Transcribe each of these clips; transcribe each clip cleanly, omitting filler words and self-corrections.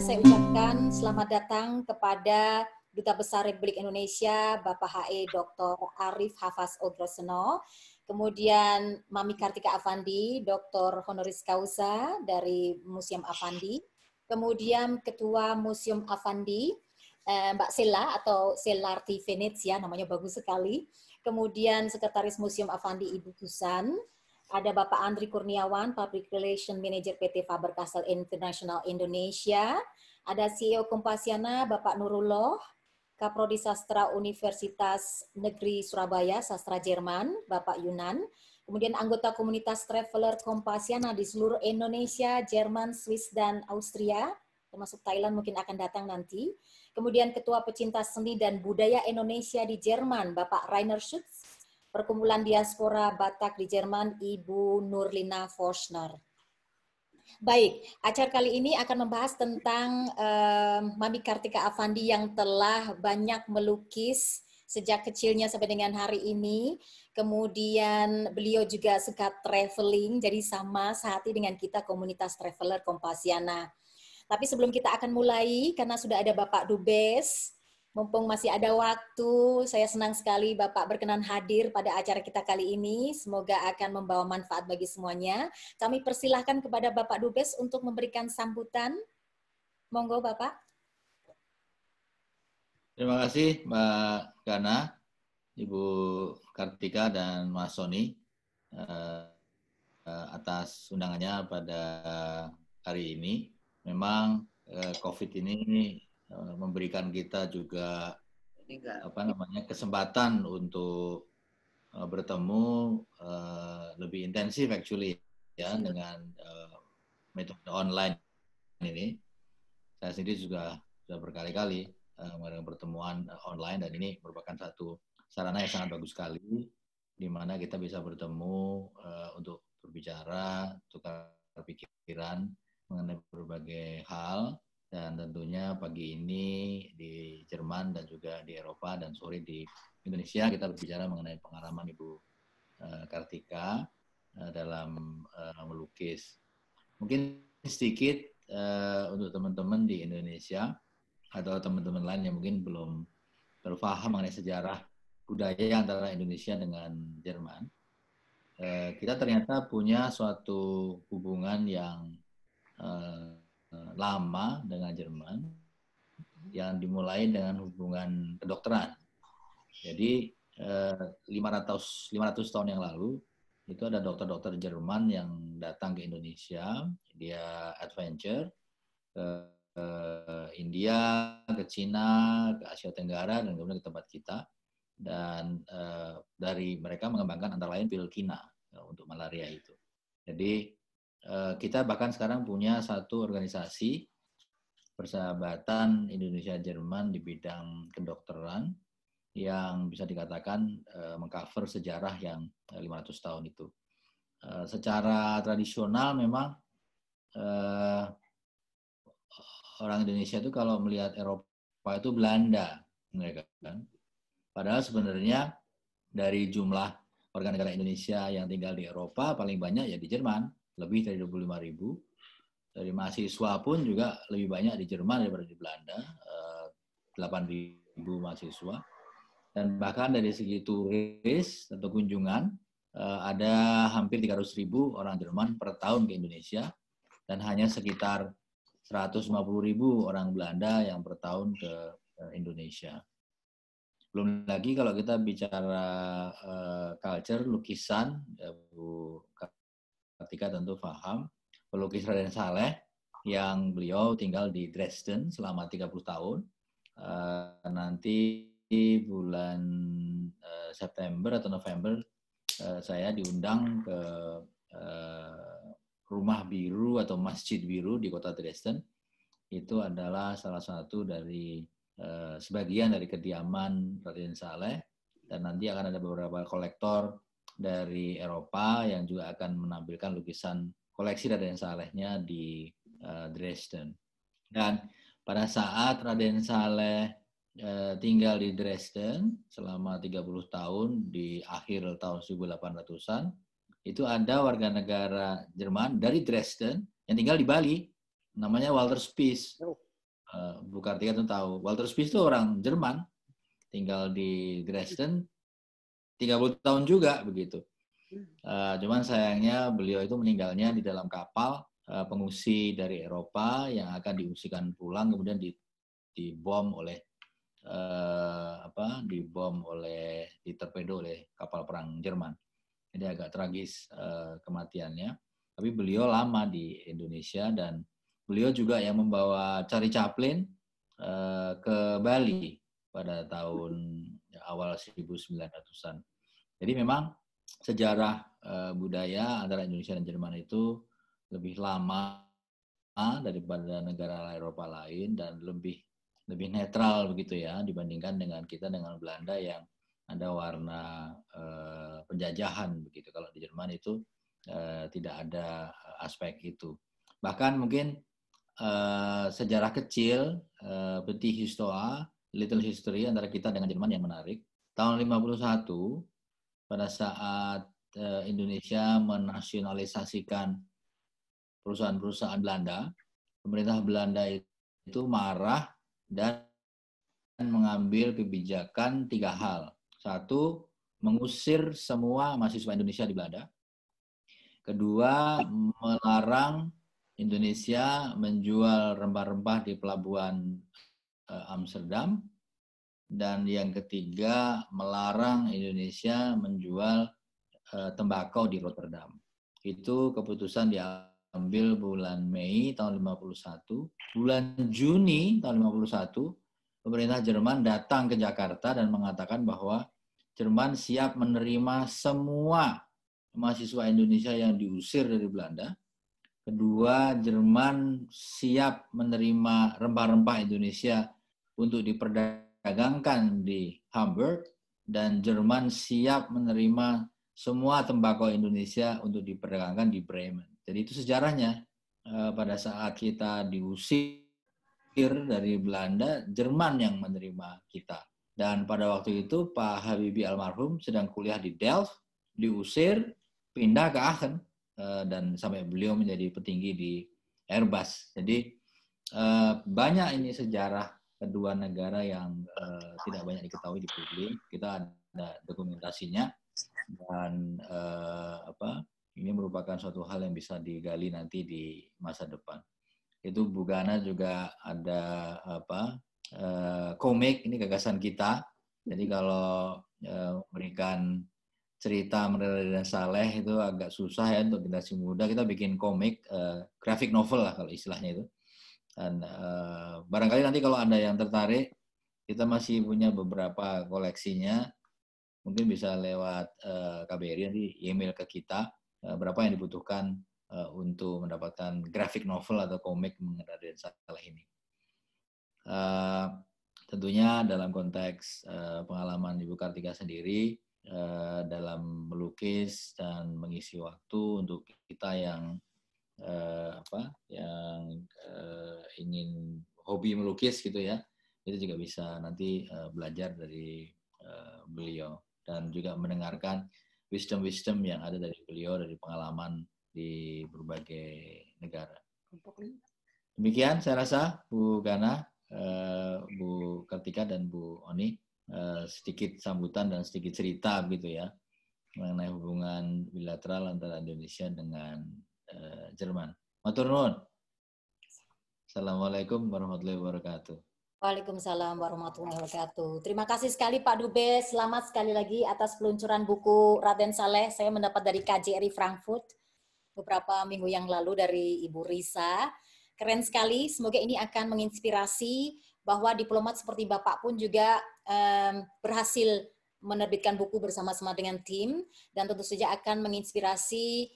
saya ucapkan selamat datang kepada Duta Besar Republik Indonesia, Bapak HE Dr. Arif Hafaz Odroseno, kemudian Mami Kartika Affandi, Dr. Honoris Causa dari Museum Affandi, kemudian Ketua Museum Affandi, Mbak Sela atau Selarti Venezia, namanya bagus sekali, kemudian Sekretaris Museum Affandi Ibu Susan, ada Bapak Andri Kurniawan, Public Relation Manager PT Faber-Castell International Indonesia. Ada CEO Kompasiana, Bapak Nurullah, Kaprodi Sastra Universitas Negeri Surabaya, Sastra Jerman, Bapak Yunan. Kemudian anggota komunitas traveler Kompasiana di seluruh Indonesia, Jerman, Swiss, dan Austria, termasuk Thailand mungkin akan datang nanti. Kemudian Ketua Pecinta Seni dan Budaya Indonesia di Jerman, Bapak Rainer Schütz. Perkumpulan Diaspora Batak di Jerman, Ibu Nurlina Forschner. Baik, acara kali ini akan membahas tentang Mami Kartika Affandi yang telah banyak melukis sejak kecilnya sampai dengan hari ini. Kemudian beliau juga suka traveling, jadi sama sehati dengan kita komunitas traveler Kompasiana. Tapi sebelum kita akan mulai, karena sudah ada Bapak Dubes, mumpung masih ada waktu, saya senang sekali Bapak berkenan hadir pada acara kita kali ini. Semoga akan membawa manfaat bagi semuanya. Kami persilahkan kepada Bapak Dubes untuk memberikan sambutan. Monggo Bapak. Terima kasih Mbak Gana, Ibu Kartika dan Mas Sony atas undangannya pada hari ini. Memang COVID ini memberikan kita juga kesempatan untuk bertemu lebih intensif actually ya dengan metode online ini. Saya sendiri juga sudah berkali-kali mengadakan pertemuan online dan ini merupakan satu sarana yang sangat bagus sekali di mana kita bisa bertemu untuk berbicara, tukar pikiran mengenai berbagai hal. Dan tentunya pagi ini di Jerman dan juga di Eropa dan sore di Indonesia kita berbicara mengenai pengalaman Ibu Kartika dalam melukis. Mungkin sedikit untuk teman-teman di Indonesia atau teman-teman lain yang mungkin belum terpaham mengenai sejarah budaya antara Indonesia dengan Jerman. Kita ternyata punya suatu hubungan yang lama dengan Jerman yang dimulai dengan hubungan kedokteran. Jadi 500 tahun yang lalu itu ada dokter-dokter Jerman yang datang ke Indonesia, dia adventure ke India, ke Cina, ke Asia Tenggara dan kemudian ke tempat kita. Dan dari mereka mengembangkan antara lain pil kina untuk malaria itu. Jadi kita bahkan sekarang punya satu organisasi persahabatan Indonesia-Jerman di bidang kedokteran yang bisa dikatakan mengcover sejarah yang 500 tahun itu. Secara tradisional memang orang Indonesia itu kalau melihat Eropa itu Belanda mereka kan. Padahal sebenarnya dari jumlah warga negara Indonesia yang tinggal di Eropa paling banyak ya di Jerman, lebih dari 25.000. Dari mahasiswa pun juga lebih banyak di Jerman daripada di Belanda, 8.000 mahasiswa. Dan bahkan dari segi turis atau kunjungan, ada hampir 300.000 orang Jerman per tahun ke Indonesia, dan hanya sekitar 150.000 orang Belanda yang per tahun ke Indonesia. Belum lagi kalau kita bicara culture, lukisan, Bu Kartika tentu paham, pelukis Raden Saleh yang beliau tinggal di Dresden selama 30 tahun. Nanti bulan September atau November saya diundang ke Rumah Biru atau Masjid Biru di kota Dresden. Itu adalah salah satu dari sebagian dari kediaman Raden Saleh, dan nanti akan ada beberapa kolektor dari Eropa yang juga akan menampilkan lukisan koleksi Raden Salehnya di Dresden. Dan pada saat Raden Saleh tinggal di Dresden selama 30 tahun di akhir tahun 1800-an, itu ada warga negara Jerman dari Dresden yang tinggal di Bali, namanya Walter Spies. Bu Kartika tuh tahu. Walter Spies itu orang Jerman, tinggal di Dresden 30 tahun juga begitu. Cuman sayangnya beliau itu meninggalnya di dalam kapal pengungsi dari Eropa yang akan diungsikan pulang, kemudian dibom oleh ditorpedo oleh kapal perang Jerman. Jadi agak tragis kematiannya. Tapi beliau lama di Indonesia dan beliau juga yang membawa Charlie Chaplin ke Bali pada tahun awal 1900-an. Jadi memang sejarah budaya antara Indonesia dan Jerman itu lebih lama daripada negara Eropa lain dan lebih netral begitu ya dibandingkan dengan kita dengan Belanda yang ada warna penjajahan begitu. Kalau di Jerman itu tidak ada aspek itu. Bahkan mungkin sejarah kecil, petit histoire, little history antara kita dengan Jerman yang menarik. Tahun 51 pada saat Indonesia menasionalisasikan perusahaan-perusahaan Belanda, pemerintah Belanda itu marah dan mengambil kebijakan 3 hal. 1, mengusir semua mahasiswa Indonesia di Belanda. Kedua, melarang Indonesia menjual rempah-rempah di pelabuhan Amsterdam. Dan yang ketiga, melarang Indonesia menjual tembakau di Rotterdam. Itu keputusan diambil bulan Mei tahun 51. Bulan Juni tahun 51, pemerintah Jerman datang ke Jakarta dan mengatakan bahwa Jerman siap menerima semua mahasiswa Indonesia yang diusir dari Belanda. Kedua, Jerman siap menerima rempah-rempah Indonesia untuk diperdagangkan di Hamburg, dan Jerman siap menerima semua tembakau Indonesia untuk diperdagangkan di Bremen. Jadi itu sejarahnya. Pada saat kita diusir dari Belanda, Jerman yang menerima kita. Dan pada waktu itu Pak Habibie almarhum sedang kuliah di Delft, diusir, pindah ke Aachen, dan sampai beliau menjadi petinggi di Airbus. Jadi banyak ini sejarah kedua negara yang tidak banyak diketahui di publik. Kita ada dokumentasinya dan ini merupakan suatu hal yang bisa digali nanti di masa depan. Itu Bu Gana juga ada komik, ini gagasan kita. Jadi kalau memberikan cerita Raden Saleh itu agak susah ya untuk generasi muda. Kita bikin komik, graphic novel lah kalau istilahnya itu. Dan barangkali nanti kalau ada yang tertarik, kita masih punya beberapa koleksinya. Mungkin bisa lewat KBRI nanti email ke kita berapa yang dibutuhkan untuk mendapatkan graphic novel atau komik mengenai Raden Saleh ini. Tentunya dalam konteks pengalaman Ibu Kartika sendiri dalam melukis dan mengisi waktu untuk kita yang ingin hobi melukis gitu ya, itu juga bisa nanti belajar dari beliau dan juga mendengarkan wisdom yang ada dari beliau dari pengalaman di berbagai negara. Demikian saya rasa Bu Gana, Bu Kartika dan Bu Oni, sedikit sambutan dan sedikit cerita gitu ya mengenai hubungan bilateral antara Indonesia dengan Jerman. Matur nuwun. Assalamualaikum warahmatullahi wabarakatuh. Waalaikumsalam warahmatullahi wabarakatuh. Terima kasih sekali Pak Dubes. Selamat sekali lagi atas peluncuran buku Raden Saleh. Saya mendapat dari KJRI Frankfurt beberapa minggu yang lalu dari Ibu Risa. Keren sekali. Semoga ini akan menginspirasi bahwa diplomat seperti Bapak pun juga berhasil menerbitkan buku bersama-sama dengan tim dan tentu saja akan menginspirasi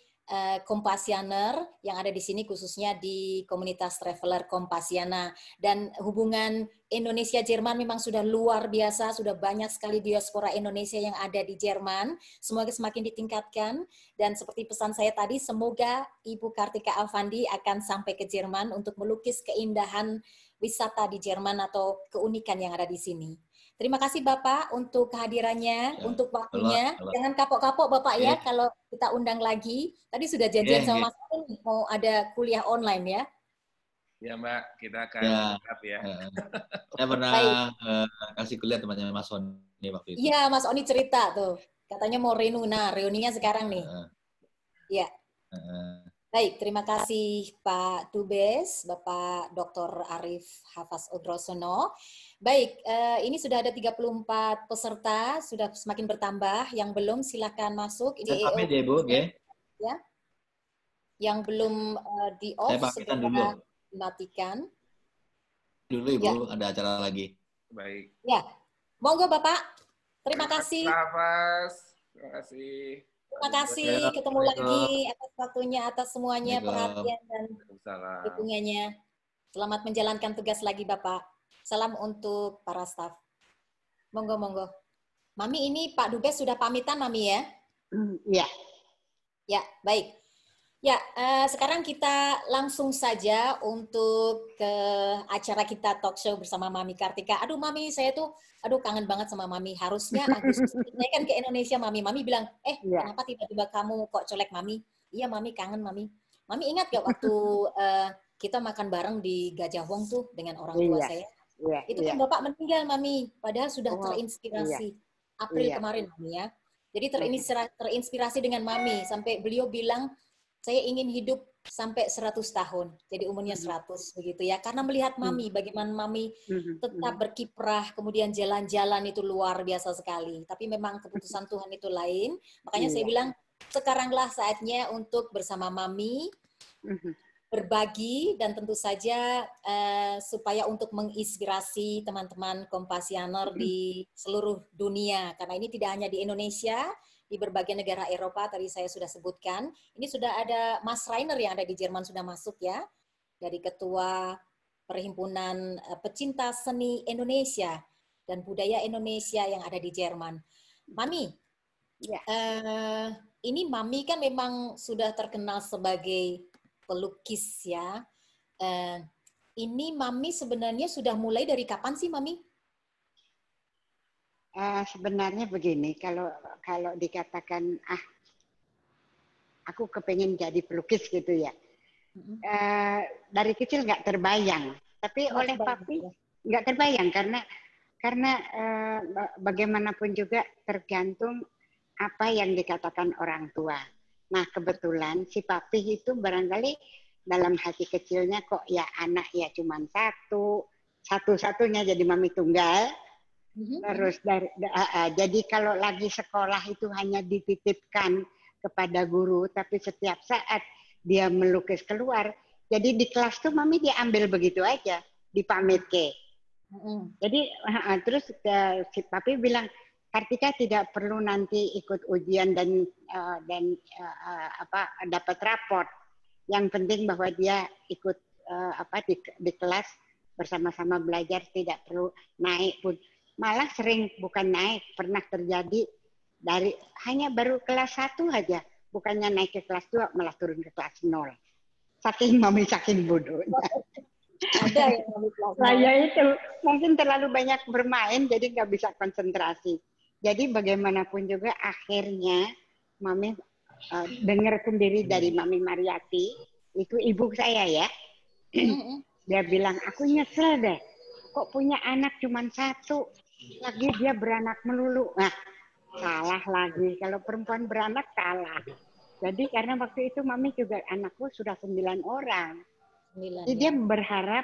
Kompasianer yang ada di sini khususnya di komunitas traveler Kompasiana. Dan hubungan Indonesia-Jerman memang sudah luar biasa, sudah banyak sekali diaspora Indonesia yang ada di Jerman. Semoga semakin ditingkatkan dan seperti pesan saya tadi, semoga Ibu Kartika Affandi akan sampai ke Jerman untuk melukis keindahan wisata di Jerman atau keunikan yang ada di sini. Terima kasih Bapak untuk kehadirannya, untuk waktunya. Jangan kapok-kapok Bapak ya kalau kita undang lagi. Tadi sudah janjian sama Mas Alvin mau ada kuliah online ya. Ya Mbak, kita akan Ya, tetap ya. saya pernah Baik. kasih kuliah temannya Mas Sony waktu itu. Iya, Mas Oni cerita tuh. Katanya mau reuni. Nah, reuninya sekarang nih. Iya. Baik, terima kasih Pak Dubes, Bapak Dr. Arif Hafaz Ogrosono. Baik, ini sudah ada 34 peserta, sudah semakin bertambah. Yang belum silakan masuk. Ini Saya pamit ya Bu, ya. Yang belum di off saya pamitan dulu. segera dimatikan. Dulu Ibu, ya. Ada acara lagi. Baik. Ya, monggo Bapak. Terima kasih. Terima kasih. Terima kasih, ketemu lagi atas waktunya, atas semuanya, perhatian dan dukungannya. Selamat menjalankan tugas lagi, Bapak. Salam untuk para staf. Monggo, monggo. Mami, ini Pak Dubes sudah pamitan, Mami ya? Iya. Ya, baik. Ya, sekarang kita langsung saja untuk ke acara kita talk show bersama Mami Kartika. Aduh, Mami, saya tuh kangen banget sama Mami. Harusnya Agustus saya kan ke Indonesia, Mami. Mami bilang, kenapa tiba-tiba kamu kok colek Mami? Iya, Mami kangen, Mami. Mami ingat gak waktu kita makan bareng di Gajah Wong tuh dengan orang tua saya? Itu kan Bapak meninggal, Mami. Padahal sudah terinspirasi. April kemarin, Mami ya. Jadi terinspirasi dengan Mami. Sampai beliau bilang, saya ingin hidup sampai 100 tahun. Jadi umurnya 100 begitu ya. Karena melihat Mami, bagaimana Mami tetap berkiprah, kemudian jalan-jalan itu luar biasa sekali. Tapi memang keputusan Tuhan itu lain. Makanya saya bilang, sekaranglah saatnya untuk bersama Mami, berbagi, dan tentu saja supaya untuk menginspirasi teman-teman Kompasianer di seluruh dunia. Karena ini tidak hanya di Indonesia, di berbagai negara Eropa, tadi saya sudah sebutkan. Ini sudah ada Mas Rainer yang ada di Jerman sudah masuk ya, dari Ketua Perhimpunan Pecinta Seni Indonesia dan Budaya Indonesia yang ada di Jerman. Mami, ini Mami kan memang sudah terkenal sebagai pelukis ya. Ini Mami sebenarnya sudah mulai dari kapan sih, Mami? Sebenarnya begini, kalau dikatakan aku kepengen jadi pelukis gitu ya, dari kecil nggak terbayang, tapi oleh papi nggak terbayang karena bagaimanapun juga tergantung apa yang dikatakan orang tua. Nah kebetulan si papi itu barangkali dalam hati kecilnya kok ya anak ya cuma satu-satunya jadi mami tunggal. Terus jadi kalau lagi sekolah itu hanya dititipkan kepada guru, tapi setiap saat dia melukis keluar. Jadi di kelas tuh mami dia ambil begitu aja, dipamit ke. Jadi terus si papi bilang, Kartika tidak perlu nanti ikut ujian dan dapat raport. Yang penting bahwa dia ikut di kelas bersama-sama belajar, tidak perlu naik pun. Malah sering bukan naik, pernah terjadi dari hanya baru kelas 1 aja, bukannya naik ke kelas 2 malah turun ke kelas 0. Saking bodohnya. Ada yang mami kelas 0. Saya itu mungkin terlalu banyak bermain jadi nggak bisa konsentrasi. Jadi bagaimanapun juga akhirnya mami dengar sendiri dari Mami Mariati, itu ibu saya ya. Dia bilang, aku nyesel deh, kok punya anak cuma 1. Lagi dia beranak melulu. Nah, salah lagi. Kalau perempuan beranak salah. Jadi karena waktu itu mami juga anakku sudah 9 orang. Jadi dia berharap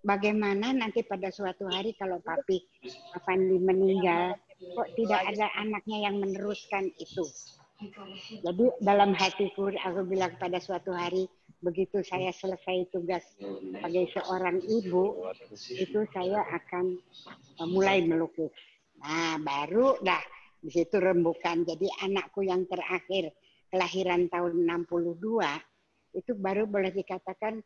bagaimana nanti pada suatu hari kalau papi Avandi meninggal, kok tidak ada anaknya yang meneruskan itu. Jadi dalam hatiku aku bilang pada suatu hari, begitu saya selesai tugas sebagai seorang ibu, itu saya akan mulai melukis. Nah, baru di situ rembukan. Jadi anakku yang terakhir kelahiran tahun 62 itu baru boleh dikatakan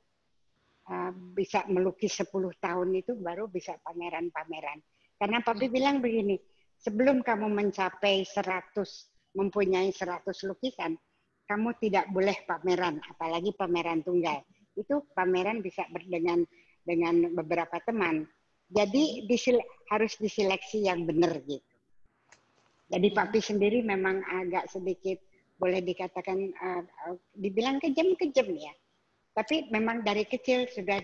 bisa melukis 10 tahun itu baru bisa pameran-pameran. Karena papi bilang begini, sebelum kamu mencapai 100, mempunyai 100 lukisan, kamu tidak boleh pameran, apalagi pameran tunggal. Itu pameran bisa dengan beberapa teman. Jadi harus diseleksi yang benar gitu. Jadi papi sendiri memang agak sedikit boleh dikatakan dibilang kejam ya. Tapi memang dari kecil sudah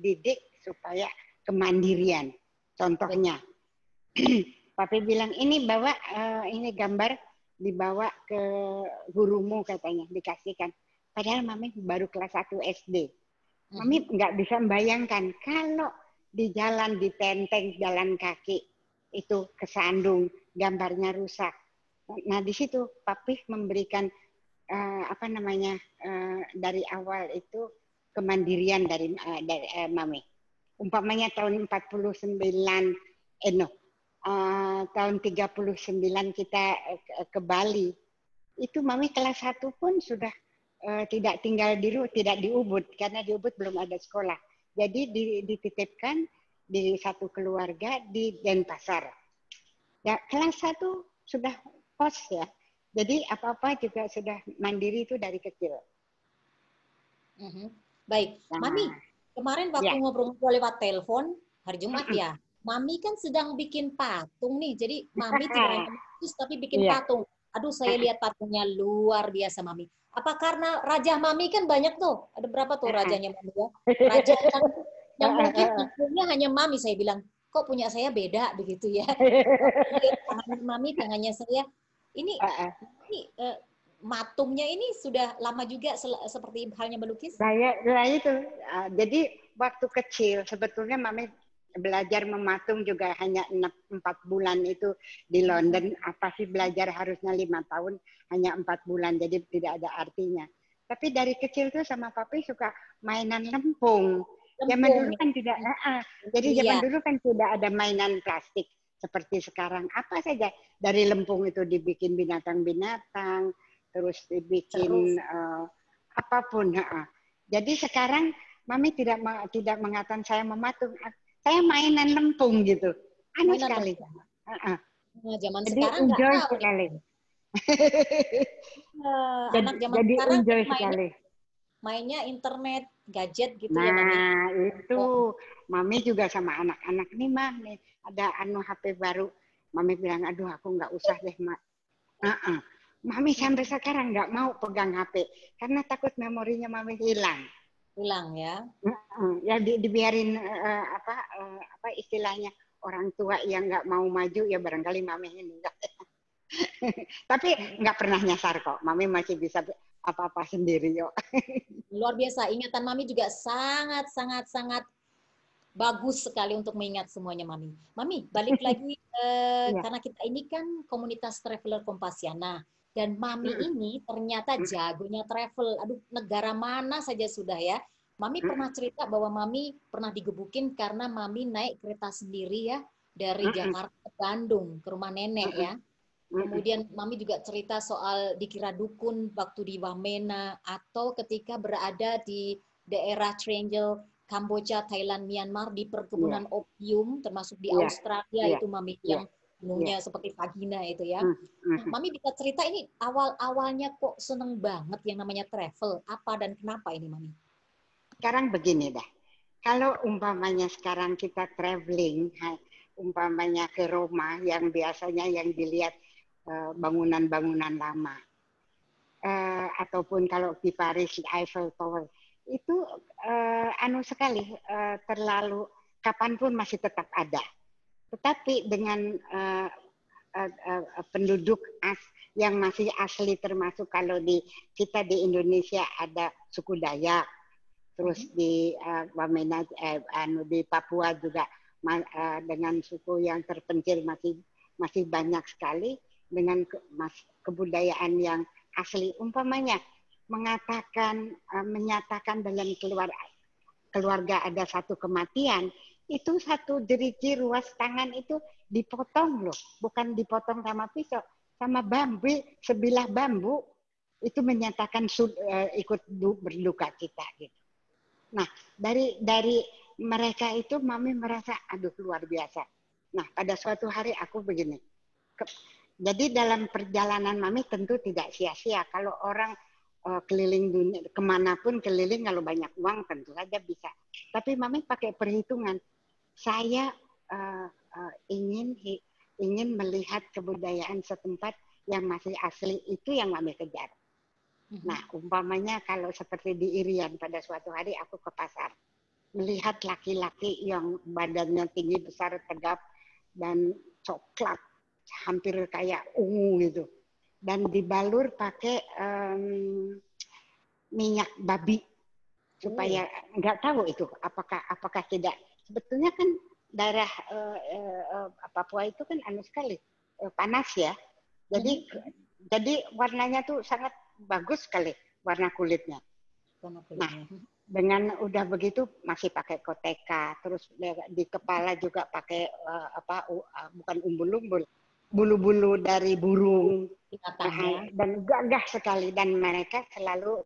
dididik supaya kemandirian. Contohnya, Papi bilang ini bawa ini gambar dibawa ke gurumu katanya, dikasihkan. Padahal Mami baru kelas 1 SD. Mami nggak bisa membayangkan kalau di jalan ditenteng jalan kaki itu kesandung, gambarnya rusak. Nah di situ Papi memberikan dari awal itu kemandirian dari Mami. Umpamanya tahun 49 tahun 39 kita ke Bali. Itu Mami kelas 1 pun sudah tidak tinggal tidak di Ubud karena di Ubud belum ada sekolah. Jadi dititipkan di satu keluarga di Denpasar. Ya, kelas 1 sudah kos ya. Jadi apa-apa juga sudah mandiri itu dari kecil. Baik, Mami, kemarin waktu ngobrol-ngobrol lewat telepon hari Jumat ya, Mami kan sedang bikin patung nih. Jadi Mami tidak hanya melukis tapi bikin patung. Aduh, saya lihat patungnya luar biasa, Mami. Apa karena raja Mami kan banyak tuh? Ada berapa tuh rajanya Mami ya? Raja yang mungkin patungnya hanya Mami. Saya bilang, kok punya saya beda begitu ya? Tangan Mami, tangannya saya. Ini matungnya ini sudah lama juga seperti halnya melukis? Saya itu. Jadi waktu kecil sebetulnya Mami belajar mematung juga hanya 4 bulan itu di London. Apa sih belajar harusnya 5 tahun, hanya 4 bulan. Jadi tidak ada artinya. Tapi dari kecil tuh sama Papi suka mainan lempung. Zaman dulu kan tidak, jadi zaman dulu kan tidak ada mainan plastik seperti sekarang. Apa saja dari lempung itu dibikin binatang-binatang, terus dibikin apapun. Jadi sekarang Mami tidak mengatakan saya mematung, saya mainan lempung gitu. Aneh sekali. Zaman jadi sekarang enjoy nggak tahu. sekali. Anak zaman jadi sekarang enjoy sekali. Mainnya internet, gadget gitu nah, ya Mami. Nah itu Mami juga sama anak-anak nih Mami ada HP baru. Mami bilang aduh aku nggak usah deh Mak. Mami sampai sekarang nggak mau pegang HP karena takut memorinya Mami hilang. Hilang ya? Ya dibiarin apa istilahnya orang tua yang nggak mau maju ya barangkali Mami ini enggak. Tapi nggak pernah nyasar kok. Mami masih bisa apa-apa sendiri yuk. Luar biasa. Ingatan Mami juga sangat bagus sekali untuk mengingat semuanya Mami. Mami, balik lagi karena kita ini kan komunitas traveler Kompasiana dan Mami ini ternyata jagonya travel. Aduh, negara mana saja sudah ya. Mami pernah cerita bahwa Mami pernah digebukin karena Mami naik kereta sendiri ya dari Jakarta ke Bandung ke rumah nenek ya. Kemudian Mami juga cerita soal dikira dukun waktu di Wamena atau ketika berada di daerah Triangle Kamboja, Thailand, Myanmar di perkebunan opium termasuk di Australia itu Mami yang penuhnya seperti vagina itu ya. Mami bisa cerita ini awal-awalnya kok seneng banget yang namanya travel. Apa dan kenapa ini Mami? Sekarang begini dah. Kalau umpamanya sekarang kita traveling, umpamanya ke Roma yang biasanya yang dilihat bangunan-bangunan lama. Ataupun kalau di Paris, Eiffel Tower. Itu sekali, terlalu, kapanpun masih tetap ada. Tetapi dengan penduduk yang masih asli termasuk kalau kita di Indonesia ada suku Dayak, terus di Wamena, di Papua juga dengan suku yang terpencil masih banyak sekali dengan kebudayaan yang asli. Umpamanya menyatakan dalam keluarga ada satu kematian, itu satu jeriji ruas tangan itu dipotong loh, bukan dipotong sama pisau, sama bambu, sebilah bambu itu menyatakan ikut berduka kita gitu. Nah, dari mereka itu Mami merasa aduh luar biasa. Nah, pada suatu hari aku begini. Jadi dalam perjalanan Mami tentu tidak sia-sia. Kalau orang keliling dunia, kemanapun keliling kalau banyak uang tentu saja bisa. Tapi Mami pakai perhitungan. Saya ingin melihat kebudayaan setempat yang masih asli, itu yang Mami kejar. Nah, umpamanya kalau seperti di Irian, pada suatu hari aku ke pasar, melihat laki-laki yang badannya tinggi, besar, tegap, dan coklat, hampir kayak ungu gitu. Dan dibalur pakai minyak babi, supaya nggak tahu itu apakah tidak. Sebetulnya kan daerah Papua itu kan anu sekali, panas ya. Jadi warnanya tuh sangat bagus sekali warna kulitnya. Nah, dengan udah begitu masih pakai koteka, terus di kepala juga pakai bukan umbul-umbul, bulu-bulu dari burung, dan gagah sekali, dan mereka selalu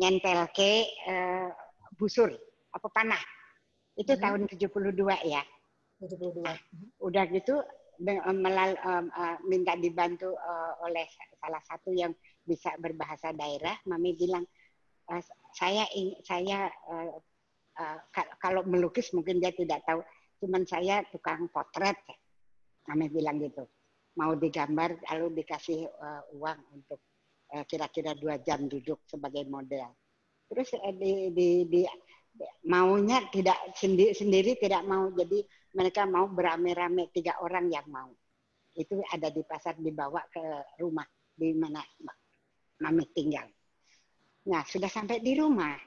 nyentel ke busur panah. Itu tahun 72 ya. 72. Nah, udah gitu minta dibantu oleh salah satu yang bisa berbahasa daerah. Mami bilang, saya kalau melukis mungkin dia tidak tahu, cuman saya tukang potret. Mami bilang gitu, mau digambar lalu dikasih uang untuk kira-kira 2 jam duduk sebagai model. Terus maunya tidak sendiri tidak mau, jadi mereka mau berame-rame 3 orang yang mau. Itu ada di pasar, dibawa ke rumah di mana Mami tinggal. Nah, sudah sampai di rumah,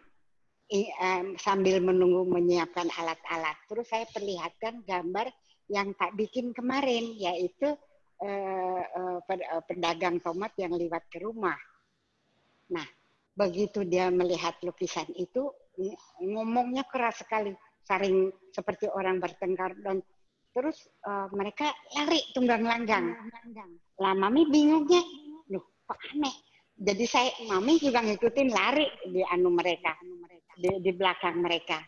sambil menunggu menyiapkan alat-alat, terus saya perlihatkan gambar yang tak bikin kemarin, yaitu pedagang tomat yang lewat ke rumah. Nah, begitu dia melihat lukisan itu, ngomongnya keras sekali, saring seperti orang bertengkar, dan terus mereka lari tunggang langgang. Lah Mami bingungnya, loh kok aneh. Jadi Mami juga ngikutin lari di mereka, di belakang mereka.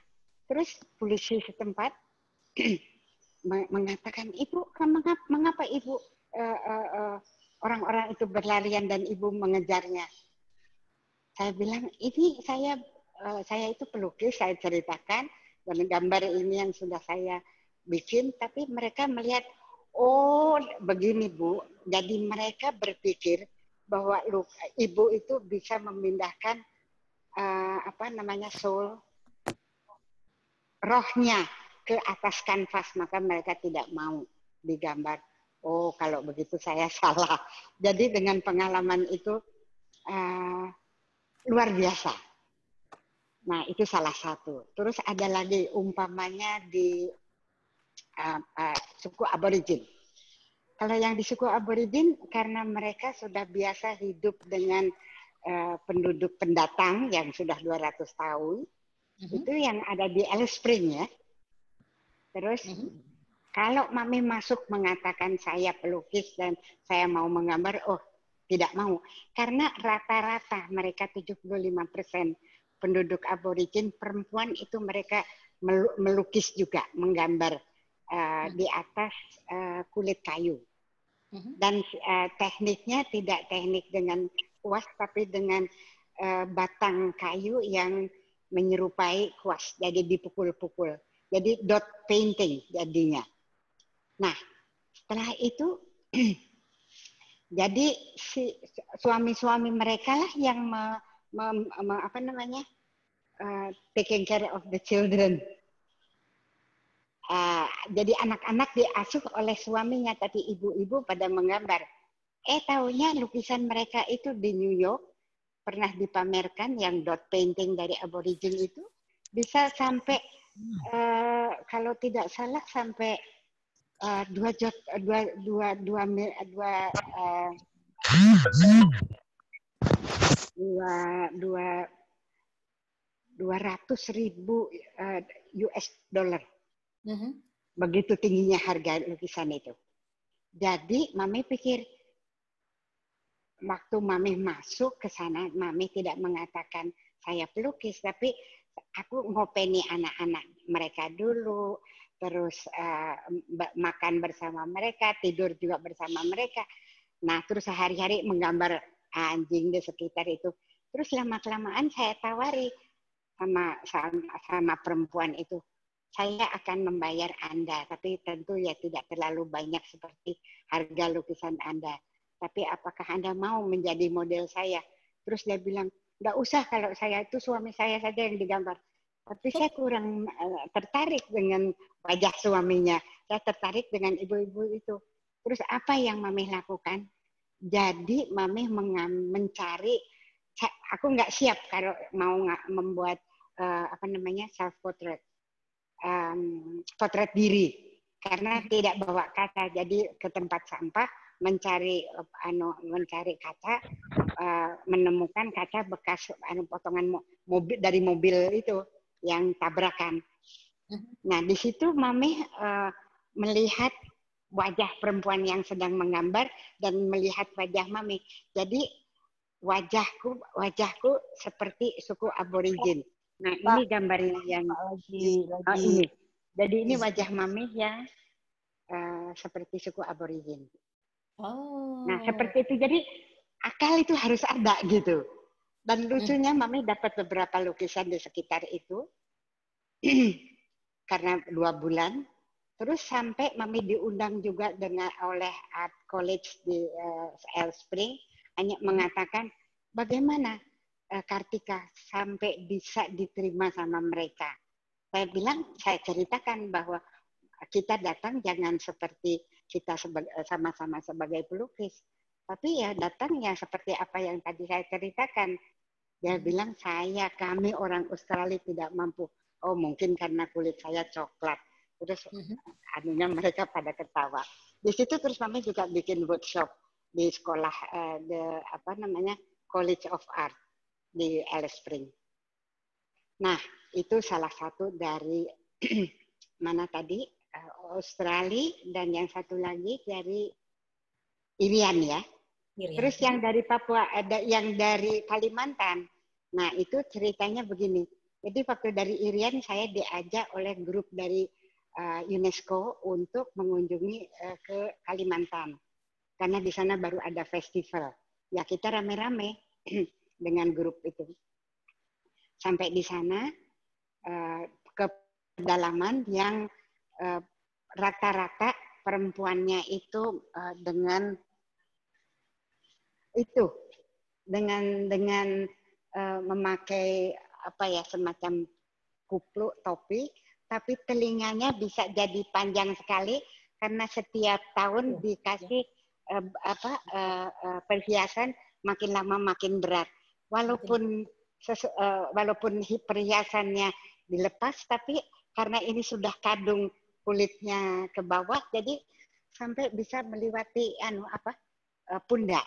Terus polisi setempat mengatakan, Ibu, mengapa Ibu orang-orang itu berlarian dan Ibu mengejarnya? Saya bilang, ini saya itu pelukis, saya ceritakan, dan gambar ini yang sudah saya bikin, tapi mereka melihat, oh begini Bu, jadi mereka berpikir bahwa Ibu itu bisa memindahkan soul, rohnya ke atas kanvas, maka mereka tidak mau digambar. Oh, kalau begitu saya salah. Jadi dengan pengalaman itu luar biasa. Nah, itu salah satu. Terus ada lagi umpamanya di suku Aborigin. Kalau yang di suku Aborigin, karena mereka sudah biasa hidup dengan penduduk pendatang yang sudah 200 tahun, itu yang ada di Alice Spring ya. Terus kalau Mami masuk mengatakan saya pelukis dan saya mau menggambar, oh tidak mau. Karena rata-rata mereka 75% penduduk Aborigin perempuan itu mereka melukis juga, menggambar di atas kulit kayu. Dan tekniknya tidak teknik dengan kuas, tapi dengan batang kayu yang menyerupai kuas, jadi dipukul-pukul. Jadi dot painting jadinya. Nah, setelah itu jadi suami-suami mereka lah yang taking care of the children. Jadi anak-anak diasuh oleh suaminya, tapi ibu-ibu pada menggambar. Taunya lukisan mereka itu di New York pernah dipamerkan, yang dot painting dari Aborigin itu bisa sampai kalau tidak salah sampai 200.000 US dollar. Begitu tingginya harga lukisan itu. Jadi Mami pikir, waktu Mami masuk ke sana, Mami tidak mengatakan saya pelukis, tapi aku ngopeni anak-anak mereka dulu, terus makan bersama mereka, tidur juga bersama mereka. Nah, terus sehari-hari menggambar anjing di sekitar itu. Terus lama-kelamaan saya tawari sama perempuan itu, saya akan membayar Anda, tapi tentu ya tidak terlalu banyak seperti harga lukisan Anda. Tapi apakah Anda mau menjadi model saya? Terus dia bilang, nggak usah, kalau saya itu suami saya saja yang digambar. Tapi saya kurang tertarik dengan wajah suaminya. Saya tertarik dengan ibu-ibu itu. Terus apa yang Mami lakukan? Jadi Mami mencari, aku nggak siap kalau mau membuat self portrait. Potret diri karena tidak bawa kaca, jadi ke tempat sampah mencari kaca, menemukan kaca bekas potongan mobil dari mobil itu yang tabrakan. Nah di situ Mami melihat wajah perempuan yang sedang menggambar dan melihat wajah Mami. Jadi wajahku seperti suku aborigin. Nah, ini gambarnya yang ini. Jadi ini wajah Mami yang seperti suku aborigin. Oh. Nah, seperti itu. Jadi akal itu harus ada gitu. Dan lucunya Mami dapat beberapa lukisan di sekitar itu karena 2 bulan. Terus sampai Mami diundang juga oleh Art College di Alice Springs, hanya mengatakan bagaimana Kartika sampai bisa diterima sama mereka. Saya ceritakan bahwa kita datang jangan seperti kita sama-sama sebagai pelukis, tapi ya datang ya seperti apa yang tadi saya ceritakan. Dia bilang kami orang Australia tidak mampu. Oh mungkin karena kulit saya coklat. Terus mereka pada ketawa. Di situ terus Mami juga bikin workshop di sekolah College of Art di Alice Springs. Nah, itu salah satu dari mana tadi? Australia, dan yang satu lagi dari Irian ya. Irian. Terus yang dari Papua, ada yang dari Kalimantan. Nah, itu ceritanya begini. Jadi waktu dari Irian saya diajak oleh grup dari UNESCO untuk mengunjungi ke Kalimantan. Karena di sana baru ada festival. Ya kita rame-rame dengan grup itu. Sampai di sana ke pedalaman yang rata-rata perempuannya itu dengan memakai semacam kupluk topi, tapi telinganya bisa jadi panjang sekali karena setiap tahun dikasih perhiasan makin lama makin berat. Walaupun perhiasannya dilepas, tapi karena ini sudah kadung kulitnya ke bawah, jadi sampai bisa melewati pundak.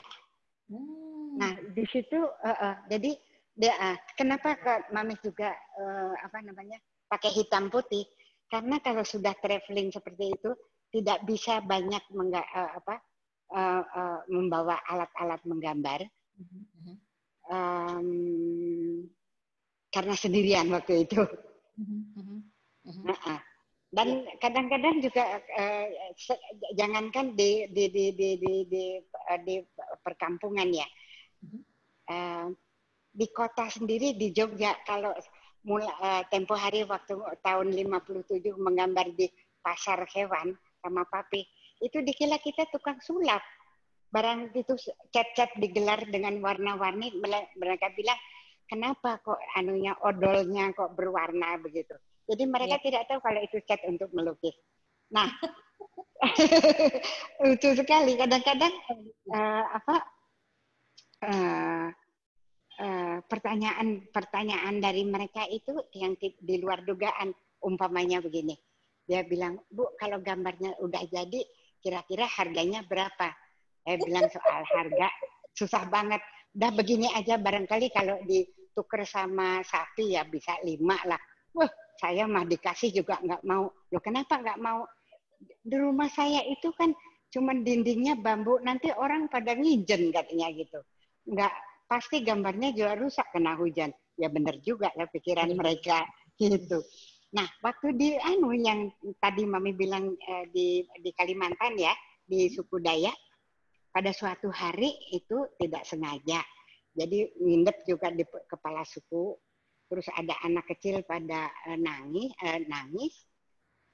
Nah di situ jadi kenapa Mami juga pakai hitam putih? Karena kalau sudah traveling seperti itu tidak bisa banyak membawa alat-alat menggambar. Karena sendirian waktu itu. Dan kadang-kadang juga jangankan di perkampungan ya, di kota sendiri di Jogja, kalau tempo hari waktu tahun 57 menggambar di pasar hewan sama Papi, itu dikira kita tukang sulap. Barang itu cat-cat digelar dengan warna-warni, mereka bilang kenapa kok odolnya kok berwarna begitu. Jadi mereka tidak tahu kalau itu cat untuk melukis. Nah, lucu sekali. Kadang-kadang pertanyaan dari mereka itu yang di luar dugaan. Umpamanya begini, dia bilang, Bu, kalau gambarnya udah jadi, kira-kira harganya berapa? Saya bilang soal harga susah banget. Udah begini aja, barangkali kalau ditukar sama sapi ya bisa 5 lah. Wah, saya mah dikasih juga nggak mau. Loh kenapa nggak mau? Di rumah saya itu kan cuma dindingnya bambu, nanti orang pada ngijen katanya gitu. Nggak, pasti gambarnya juga rusak kena hujan. Ya benar juga lah pikiran mereka gitu. Nah, waktu di yang tadi Mami bilang di Kalimantan ya, di suku Dayak, pada suatu hari itu tidak sengaja. Jadi nginep juga di kepala suku. Terus ada anak kecil pada nangis.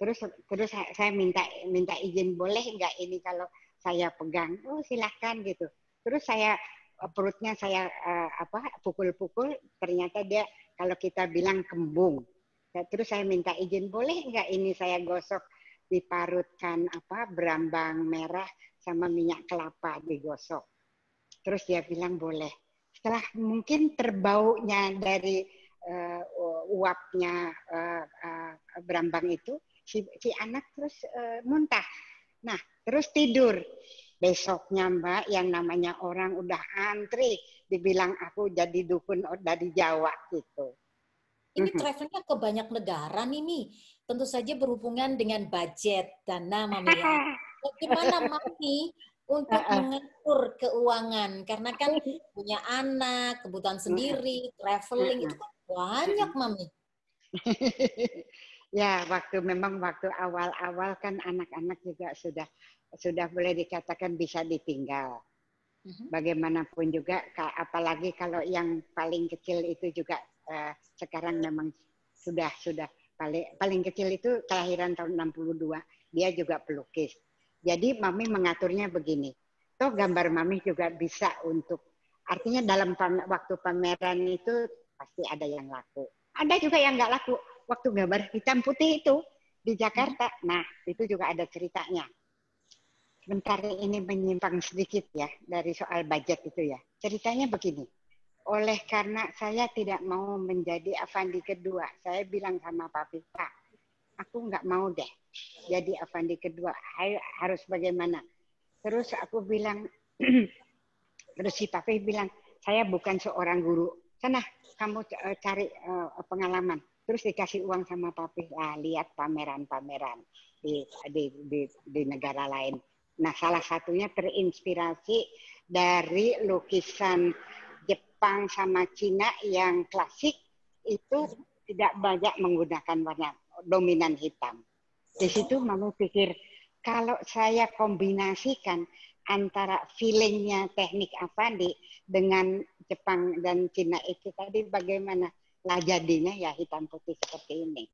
Terus saya minta izin, boleh nggak ini kalau saya pegang? Oh silahkan gitu. Terus saya perutnya saya pukul-pukul, ternyata dia kalau kita bilang kembung. Terus saya minta izin, boleh nggak ini saya gosok diparutkan berambang merah sama minyak kelapa digosok. Terus dia bilang boleh. Setelah mungkin terbaunya dari uapnya berambang itu, si anak terus muntah. Nah, terus tidur. Besoknya Mbak, yang namanya orang udah antri, dibilang aku jadi dukun dari Jawa gitu. Ini travelnya ke banyak negara nih. Tentu saja berhubungan dengan budget, dana Mami ya. Bagaimana Mami untuk mengatur keuangan? Karena kan punya anak, kebutuhan sendiri, traveling, itu kan banyak Mami. Ya, waktu awal-awal kan anak-anak juga sudah boleh dikatakan bisa ditinggal. Bagaimanapun juga, apalagi kalau yang paling kecil itu juga sekarang memang sudah paling kecil itu kelahiran tahun 62, dia juga pelukis. Jadi Mami mengaturnya begini. Toh gambar Mami juga bisa artinya dalam waktu pameran itu pasti ada yang laku. Ada juga yang nggak laku. Waktu gambar hitam putih itu di Jakarta, nah itu juga ada ceritanya. Sebentar ini menyimpang sedikit ya dari soal budget itu ya. Ceritanya begini. Oleh karena saya tidak mau menjadi Avandi kedua, saya bilang sama Papi, Pak, aku nggak mau deh jadi Avandi kedua. Harus bagaimana? Terus aku bilang, terus si Papi bilang, saya bukan seorang guru. Sana kamu cari pengalaman. Terus dikasih uang sama Papi, lihat pameran-pameran di negara lain. Nah, salah satunya terinspirasi dari lukisan Jepang sama Cina yang klasik itu tidak banyak menggunakan warna dominan hitam. Di situ Mami pikir kalau saya kombinasikan antara feelingnya teknik Avandi dengan Jepang dan Cina itu tadi bagaimana? Lah jadinya ya hitam putih seperti ini.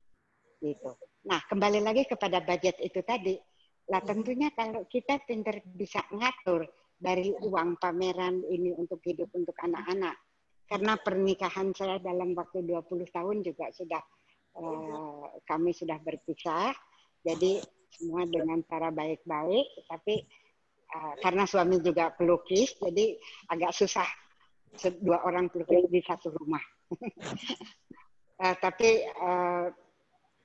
Gitu. Nah, kembali lagi kepada budget itu tadi. Lah tentunya kalau kita pintar bisa ngatur dari uang pameran ini untuk hidup untuk anak-anak. Karena pernikahan saya dalam waktu 20 tahun juga kami sudah berpisah. Jadi semua dengan cara baik-baik, tapi karena suami juga pelukis, jadi agak susah dua orang pelukis di satu rumah. Tapi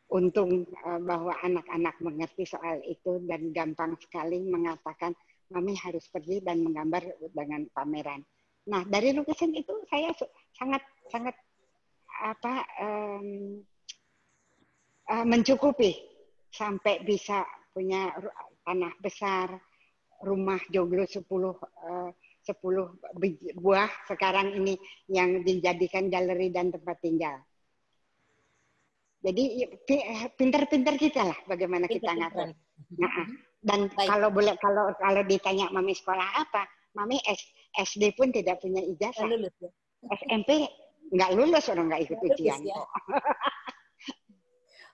untung bahwa anak-anak mengerti soal itu dan gampang sekali mengatakan Mami harus pergi dan menggambar dengan pameran. Nah, dari lukisan itu saya sangat mencukupi sampai bisa punya tanah besar, rumah joglo 10 buah sekarang ini yang dijadikan galeri dan tempat tinggal. Jadi pintar-pintar kita lah bagaimana kita ngatur. Nah, dan kalau ditanya Mami sekolah apa, Mami SD pun tidak punya ijazah. Lulus, ya? SMP nggak lulus, orang nggak ikut ujian. Ya.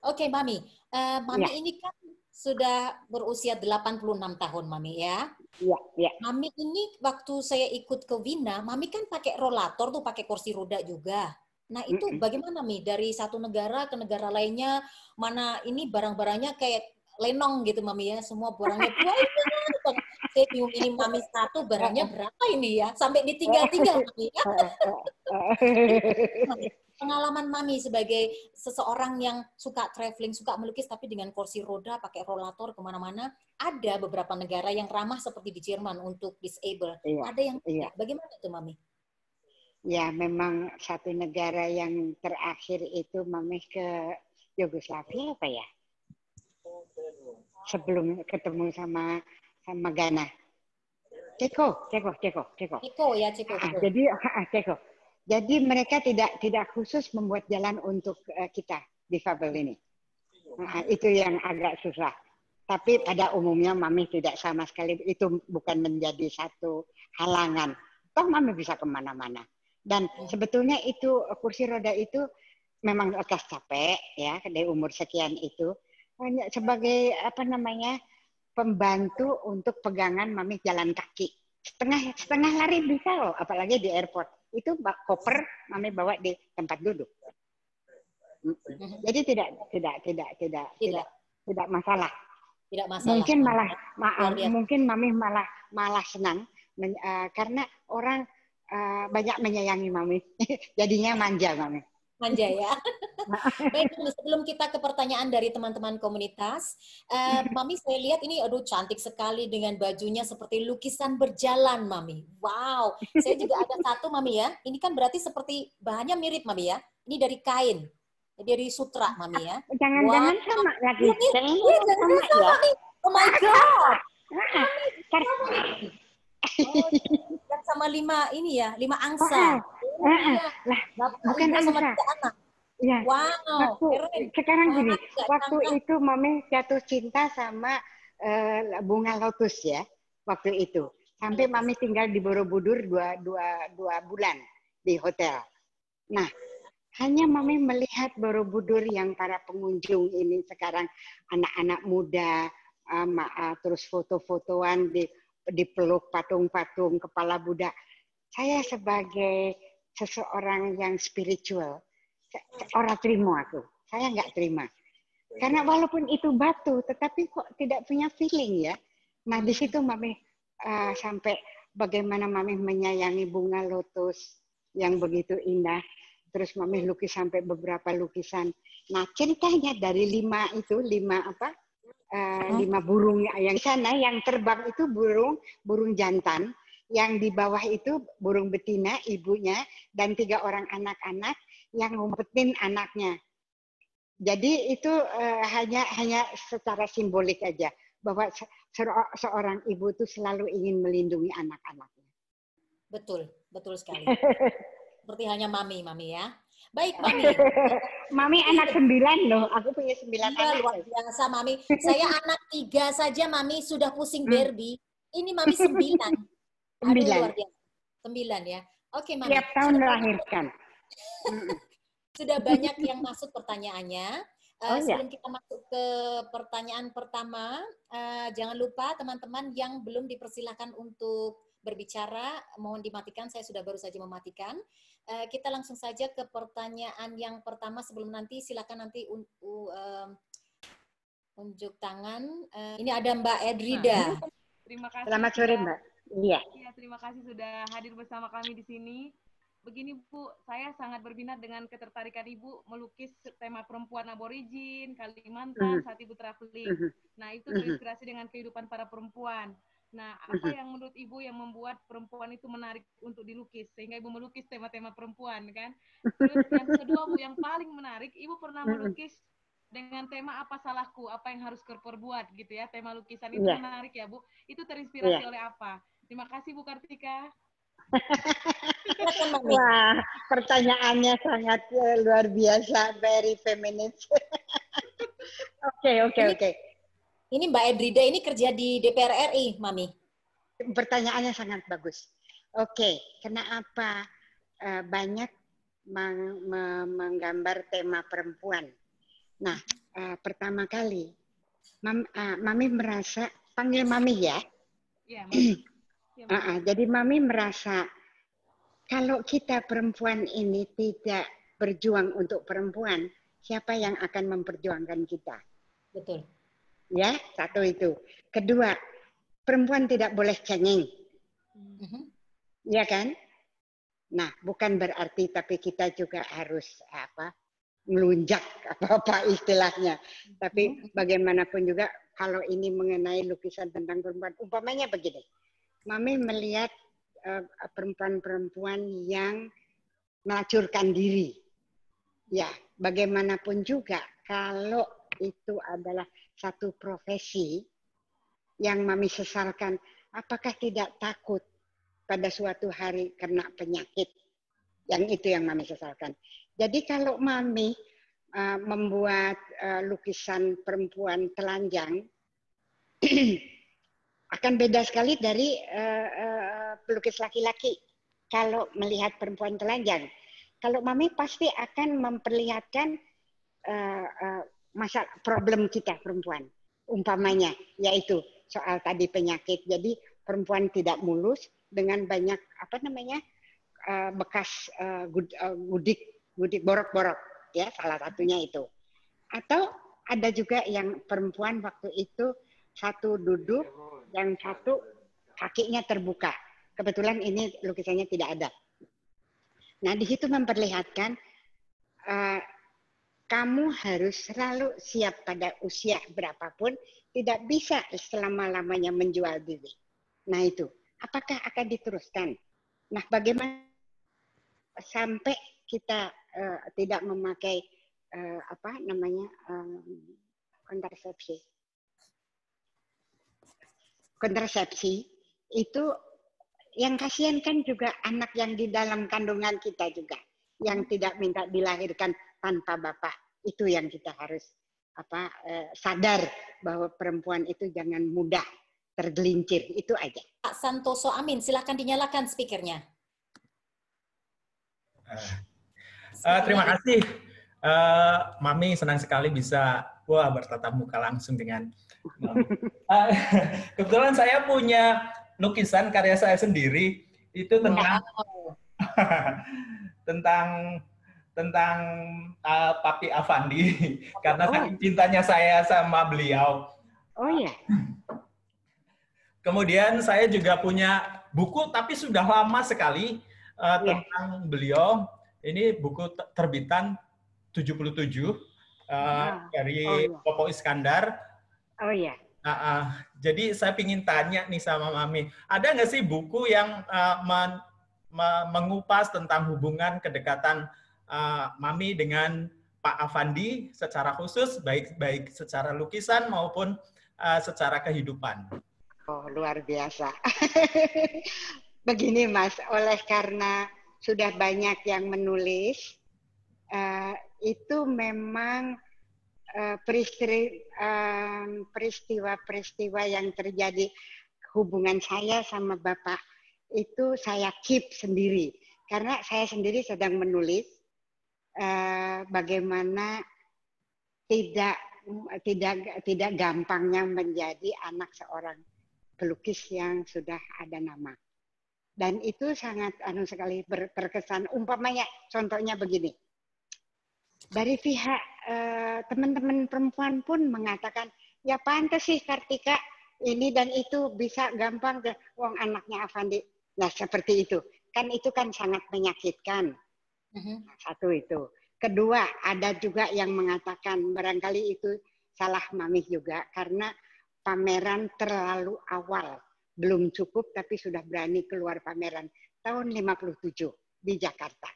Oke, Mami. Mami ya. Ini kan sudah berusia 86 tahun, Mami ya. Iya, iya. Mami ini waktu saya ikut ke Wina, Mami kan pakai rollator tuh, pakai kursi roda juga. Nah, itu bagaimana, Mi? Dari satu negara ke negara lainnya, mana ini barang-barangnya kayak lenong gitu, Mami ya. Semua barangnya banyak. Saya bingung ini Mami satu barangnya berapa ini ya? Sampai ditinggal-tinggal, Mami ya. Pengalaman Mami sebagai seseorang yang suka traveling, suka melukis, tapi dengan kursi roda, pakai rollator kemana-mana, ada beberapa negara yang ramah seperti di Jerman untuk disable. Ada yang tidak. Bagaimana itu, Mami? Ya, memang satu negara yang terakhir itu Mami ke Yugoslavia apa ya? Sebelum ketemu sama Ghana. Ceko. Ya, Ceko. Ceko. Jadi mereka tidak khusus membuat jalan untuk kita difabel ini. Nah, itu yang agak susah. Tapi pada umumnya Mami tidak sama sekali, itu bukan menjadi satu halangan. Toh Mami bisa kemana-mana. Dan sebetulnya itu kursi roda itu memang lekas capek ya, dari umur sekian itu. hanya sebagai apa namanya pembantu untuk pegangan mami jalan kaki. Setengah lari bisa loh, apalagi di airport. Itu koper mami bawa di tempat duduk. Jadi tidak masalah. Tidak masalah. Mungkin mami malah senang karena orang banyak menyayangi mami. Jadinya manja mami. Manja ya. Baik, sebelum kita ke pertanyaan dari teman-teman komunitas, Mami saya lihat ini aduh cantik sekali dengan bajunya seperti lukisan berjalan, Mami. Wow, saya juga ada satu, Mami ya. Ini kan berarti seperti bahannya mirip, Mami ya. Ini dari kain, dari sutra, Mami ya. Jangan-jangan sama lagi. Jangan-jangan sama nih. Oh my God. Dan sama 5 ini ya, 5 angsa. Bukan sama angsa. 3 anak. Ya. Wow. Sekarang gini, waktu itu mami jatuh cinta sama bunga lotus ya, waktu itu. Sampai mami tinggal di Borobudur 2 bulan di hotel. Nah, hanya mami melihat Borobudur yang para pengunjung ini sekarang anak-anak muda, terus foto-fotoan dipeluk patung-patung kepala Buddha. Saya sebagai seseorang yang spiritual, orang terima aku. Saya nggak terima. Karena walaupun itu batu, tetapi kok tidak punya feeling ya. Nah di situ mami sampai bagaimana mami menyayangi bunga lotus yang begitu indah. Terus mami lukis sampai beberapa lukisan. Nah ceritanya dari 5 burung yang sana, yang terbang itu burung jantan, yang di bawah itu burung betina ibunya dan 3 orang anak-anak yang ngumpetin anaknya. Jadi itu hanya secara simbolik aja bahwa seorang ibu itu selalu ingin melindungi anak-anaknya. Betul sekali. Seperti hanya mami ya. Baik, Mami. Mami anak 9 loh. Aku punya 9 anak. Luar biasa, Mami. Saya anak 3 saja, Mami sudah pusing Barbie. Ini Mami 9. 9. Luar biasa. 9 ya. Oke, Mami. Tiap tahun melahirkan. Sudah banyak yang masuk pertanyaannya. Sebelum ya. kita masuk ke pertanyaan pertama, jangan lupa teman-teman yang belum dipersilahkan untuk berbicara, mohon dimatikan. Saya sudah baru saja mematikan. Kita langsung saja ke pertanyaan yang pertama sebelum nanti silakan nanti unjuk tangan. Ini ada Mbak Edrida. Terima kasih. Selamat sore Mbak. Iya. Terima kasih sudah hadir bersama kami di sini. Begini Bu, saya sangat berminat dengan ketertarikan Ibu melukis tema perempuan aborigin, Kalimantan, saat Ibu traveling. Nah itu terinspirasi dengan kehidupan para perempuan. Nah, apa yang menurut Ibu yang membuat perempuan itu menarik untuk dilukis? Sehingga Ibu melukis tema-tema perempuan, kan? Terus yang kedua, Bu, yang paling menarik, Ibu pernah melukis dengan tema apa salahku, apa yang harus perbuat, gitu ya. Tema lukisan itu menarik ya, Bu. Itu terinspirasi oleh apa? Terima kasih, Bu Kartika. Wah, pertanyaannya sangat luar biasa, very feminist. Oke. Ini Mbak Edrida ini kerja di DPR RI, Mami. Pertanyaannya sangat bagus. Oke, kenapa banyak menggambar tema perempuan? Nah, pertama kali, Mami merasa, panggil Mami ya? Iya, Mami. Jadi Mami merasa, kalau kita perempuan ini tidak berjuang untuk perempuan, siapa yang akan memperjuangkan kita? Betul. Ya, satu itu. Kedua, perempuan tidak boleh cengeng. Ya kan? Nah, bukan berarti tapi kita juga harus melunjak apa istilahnya. Tapi bagaimanapun juga kalau ini mengenai lukisan tentang perempuan, umpamanya begini. Mami melihat perempuan-perempuan yang melacurkan diri. Ya, bagaimanapun juga kalau itu adalah satu profesi yang Mami sesalkan, apakah tidak takut pada suatu hari kena penyakit? Yang itu yang Mami sesalkan. Jadi kalau Mami membuat lukisan perempuan telanjang, akan beda sekali dari pelukis laki-laki kalau melihat perempuan telanjang. Kalau Mami pasti akan memperlihatkan masalah problem kita perempuan, umpamanya yaitu soal tadi penyakit. Jadi perempuan tidak mulus dengan banyak bekas gudik borok-borok, ya, salah satunya itu. Atau ada juga yang perempuan waktu itu satu duduk, yang satu kakinya terbuka. Kebetulan ini lukisannya tidak ada. Nah, di situ memperlihatkan kamu harus selalu siap pada usia berapapun, tidak bisa selama-lamanya menjual diri. Nah itu, apakah akan diteruskan? Nah, bagaimana sampai kita tidak memakai kontrasepsi itu yang kasihan kan juga anak yang di dalam kandungan kita juga, yang tidak minta dilahirkan tanpa bapak. Itu yang kita harus sadar bahwa perempuan itu jangan mudah tergelincir. Itu aja. Pak Santoso Amin, silakan dinyalakan speakernya. Terima kasih, Mami. Senang sekali bisa bertatap muka langsung dengan Mami. Kebetulan saya punya lukisan karya saya sendiri itu tentang Papi Avandi, karena saking cintanya saya sama beliau. Oh iya. Kemudian saya juga punya buku, tapi sudah lama sekali tentang beliau. Ini buku terbitan 77 dari Popo Iskandar. Oh iya. Jadi saya ingin tanya nih sama Mami, ada nggak sih buku yang mengupas tentang hubungan kedekatan Mami dengan Pak Avandi secara khusus, baik secara lukisan maupun secara kehidupan? Oh, luar biasa. Begini, Mas, oleh karena sudah banyak yang menulis, itu memang peristiwa-peristiwa yang terjadi hubungan saya sama Bapak itu saya keep sendiri. Karena saya sendiri sedang menulis bagaimana tidak gampangnya menjadi anak seorang pelukis yang sudah ada nama. Dan itu sangat sekali berkesan. Umpamanya contohnya begini. Dari pihak teman-teman perempuan pun mengatakan, ya pantas sih Kartika ini dan itu bisa gampang ke wong anaknya Avandi. Nah, seperti itu. Kan itu kan sangat menyakitkan. Satu itu. Kedua, ada juga yang mengatakan barangkali itu salah Mami juga karena pameran terlalu awal, belum cukup tapi sudah berani keluar pameran tahun 57 di Jakarta.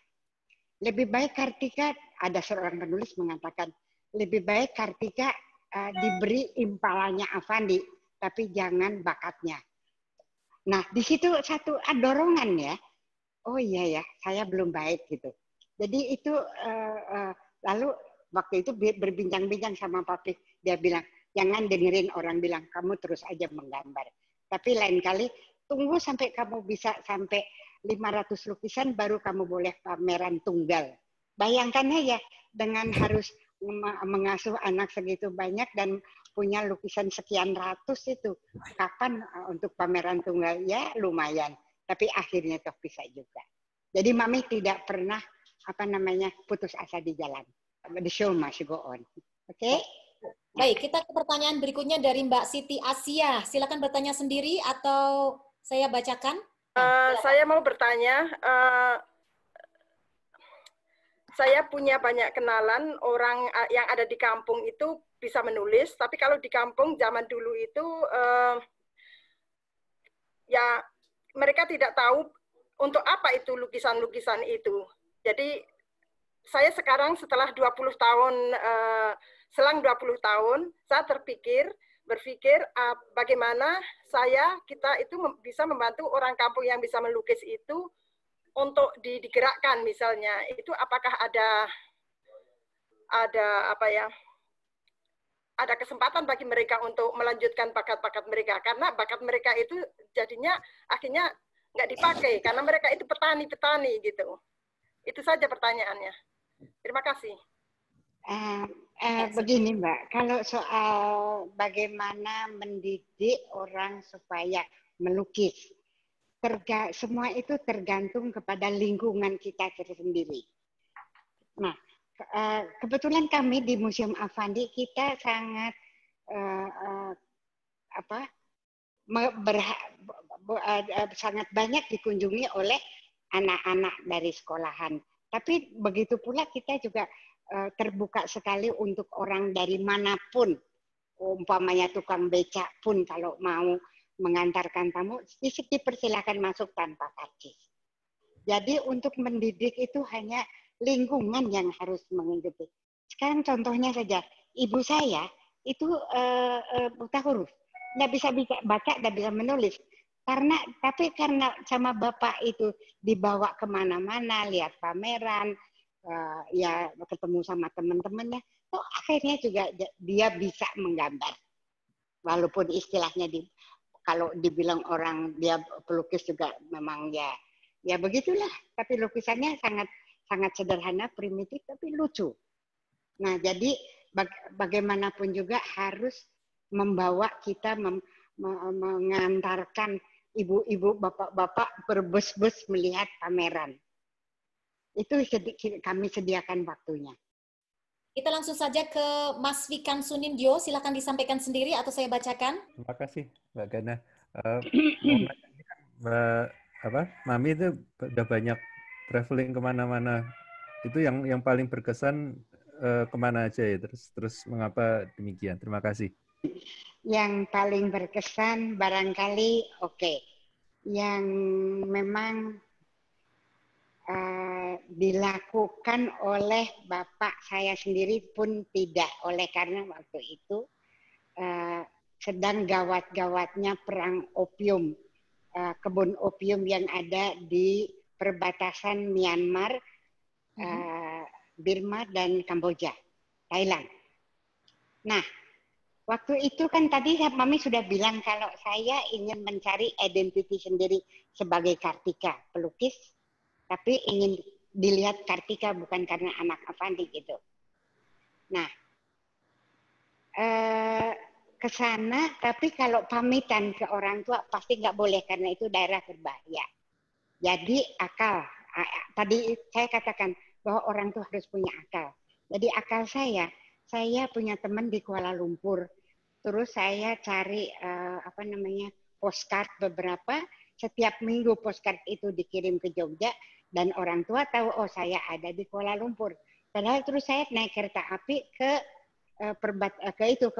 Lebih baik Kartika, ada seorang penulis mengatakan, lebih baik Kartika diberi impalanya Avandi, tapi jangan bakatnya. Nah, di situ satu dorongan ya. Oh iya ya, saya belum baik gitu. Jadi itu lalu waktu itu berbincang-bincang sama Papi, dia bilang, jangan dengerin orang bilang, kamu terus aja menggambar. Tapi lain kali, tunggu sampai kamu bisa sampai 500 lukisan, baru kamu boleh pameran tunggal. Bayangkan aja, dengan harus mengasuh anak segitu banyak dan punya lukisan sekian ratus itu. Kapan untuk pameran tunggal? Ya lumayan. Tapi akhirnya toh bisa juga. Jadi Mami tidak pernah putus asa di jalan. The show must go on. Oke? Baik, kita ke pertanyaan berikutnya dari Mbak Siti Asia. Silakan bertanya sendiri atau saya bacakan. Saya mau bertanya, saya punya banyak kenalan orang yang ada di kampung itu bisa menulis, tapi kalau di kampung zaman dulu itu ya mereka tidak tahu untuk apa itu lukisan-lukisan itu. Jadi saya sekarang setelah 20 tahun, selang 20 tahun, saya berpikir bagaimana kita itu bisa membantu orang kampung yang bisa melukis itu untuk digerakkan misalnya. Itu apakah ada kesempatan bagi mereka untuk melanjutkan bakat-bakat mereka, karena bakat mereka itu jadinya akhirnya nggak dipakai karena mereka itu petani gitu. Itu saja pertanyaannya. Terima kasih. Begini Mbak, kalau soal bagaimana mendidik orang supaya melukis, semua itu tergantung kepada lingkungan kita sendiri. Nah, kebetulan kami di Museum Affandi kita sangat sangat banyak dikunjungi oleh anak-anak dari sekolahan. Tapi begitu pula kita juga terbuka sekali untuk orang dari manapun, umpamanya tukang becak pun kalau mau mengantarkan tamu, dipersilakan masuk tanpa karcis. Jadi untuk mendidik itu hanya lingkungan yang harus mengikuti. Sekarang contohnya saja, ibu saya itu buta huruf, nggak bisa baca, nggak bisa menulis. Tapi karena sama bapak itu dibawa kemana-mana, lihat pameran, ya ketemu sama teman-temannya, akhirnya juga dia bisa menggambar. Walaupun istilahnya kalau dibilang orang dia pelukis juga memang ya begitulah. Tapi lukisannya sangat sederhana, primitif, tapi lucu. Nah, jadi bagaimanapun juga harus membawa kita mengantarkan ibu-ibu, bapak-bapak berbus-bus melihat pameran. Itu kami sediakan waktunya. Kita langsung saja ke Mas Wikan Sunindyo. Silakan disampaikan sendiri atau saya bacakan. Terima kasih, Mbak Gana. Mami itu udah banyak traveling kemana-mana. Itu yang paling berkesan kemana aja ya? Terus mengapa demikian? Terima kasih. Yang paling berkesan barangkali yang memang dilakukan oleh bapak saya sendiri pun tidak, oleh karena waktu itu sedang gawat-gawatnya perang opium, kebun opium yang ada di perbatasan Myanmar, Burma dan Kamboja, Thailand. Nah, waktu itu kan tadi Mami sudah bilang kalau saya ingin mencari identiti sendiri sebagai Kartika, pelukis, tapi ingin dilihat Kartika bukan karena anak Affandi gitu. Nah, ke sana, tapi kalau pamitan ke orang tua pasti nggak boleh karena itu daerah berbahaya. Jadi akal, tadi saya katakan bahwa orang tua harus punya akal. Jadi akal saya punya teman di Kuala Lumpur. Terus saya cari postcard beberapa. Setiap minggu postcard itu dikirim ke Jogja dan orang tua tahu saya ada di Kuala Lumpur. Padahal terus saya naik kereta api ke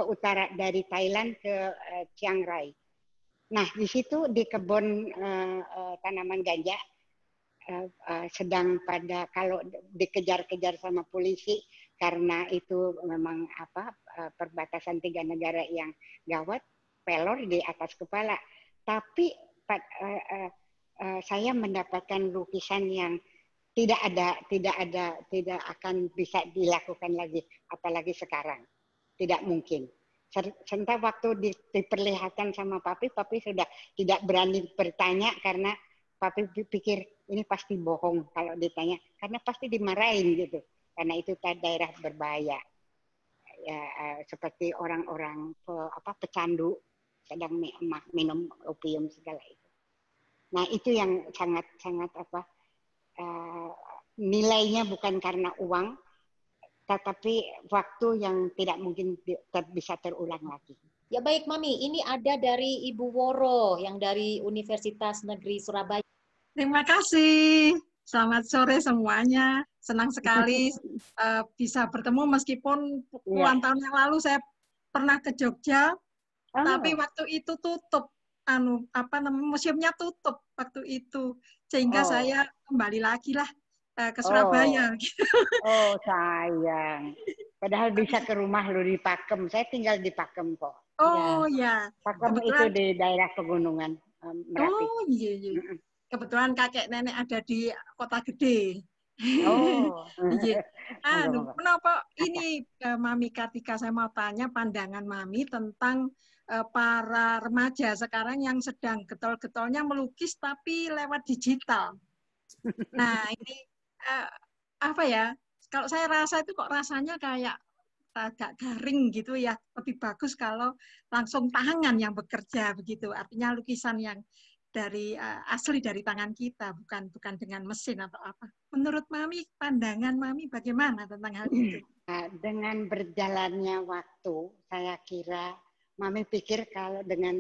utara dari Thailand ke Chiang Rai. Nah di situ di kebun tanaman ganja sedang kalau dikejar-kejar sama polisi karena itu memang perbatasan 3 negara yang gawat, pelor di atas kepala. Tapi saya mendapatkan lukisan yang tidak akan bisa dilakukan lagi, apalagi sekarang. Tidak mungkin. Sementara waktu diperlihatkan sama papi sudah tidak berani bertanya karena papi pikir ini pasti bohong kalau ditanya, karena pasti dimarahin gitu. Karena itu daerah berbahaya. Ya, seperti orang-orang pecandu sedang minum opium segala itu. Nah, itu yang sangat nilainya bukan karena uang, tetapi waktu yang tidak mungkin bisa terulang lagi. Ya baik Mami, ini ada dari Ibu Woro yang dari Universitas Negeri Surabaya. Terima kasih. Selamat sore semuanya. Senang sekali bisa bertemu meskipun puluhan tahun yang lalu saya pernah ke Jogja, tapi waktu itu tutup. Museumnya tutup waktu itu, sehingga saya kembali lagi lah ke Surabaya. Oh sayang, padahal bisa ke rumah lu di Pakem. Saya tinggal di Pakem kok. Oh ya. Pakem kebetulan, itu di daerah pegunungan Merapi. Oh iya. Kebetulan kakek nenek ada di Kota Gede. Oh. Iya. Kenapa ini Mami Kartika, saya mau tanya pandangan Mami tentang para remaja sekarang yang sedang getol-getolnya melukis tapi lewat digital. Nah, ini kalau saya rasa itu kok rasanya kayak agak garing gitu ya. Lebih bagus kalau langsung tangan yang bekerja begitu. Artinya lukisan yang dari asli dari tangan kita, bukan dengan mesin atau apa. Menurut Mami, pandangan Mami bagaimana tentang hal itu? Dengan berjalannya waktu, saya kira Mami pikir kalau dengan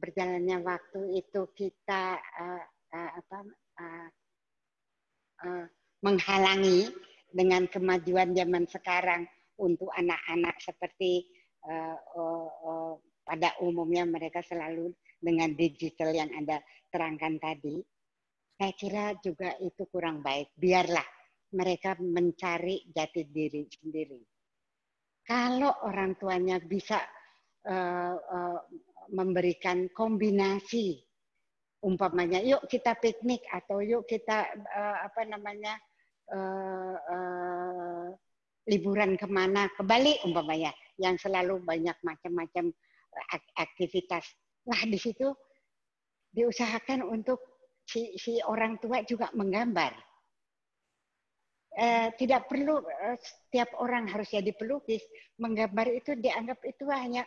berjalannya waktu itu kita menghalangi dengan kemajuan zaman sekarang untuk anak-anak seperti pada umumnya mereka selalu dengan digital yang Anda terangkan tadi, saya kira juga itu kurang baik. Biarlah mereka mencari jati diri sendiri. Kalau orang tuanya bisa memberikan kombinasi, umpamanya, yuk kita piknik atau yuk kita liburan kemana, ke Bali umpamanya, yang selalu banyak macam-macam aktivitas. Nah, di situ diusahakan untuk si orang tua juga menggambar. Tidak perlu setiap orang harus jadi pelukis. Menggambar itu dianggap itu hanya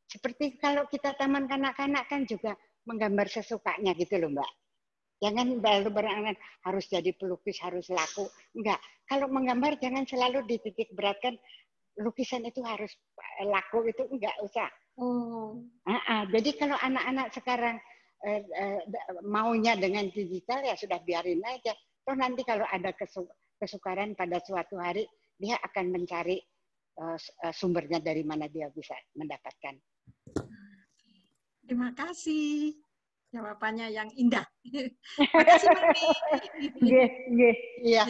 seperti kalau kita taman kanak-kanak kan juga menggambar sesukanya gitu loh, Mbak. Jangan baru berangan harus jadi pelukis, harus laku. Enggak. Kalau menggambar jangan selalu dititik beratkan lukisan itu harus laku, itu enggak usah. Jadi kalau anak-anak sekarang maunya dengan digital ya sudah biarin aja. Toh nanti kalau ada kesukaran pada suatu hari dia akan mencari sumbernya dari mana dia bisa mendapatkan. Terima kasih. Jawabannya yang indah. Terima kasih, Mami. Iya.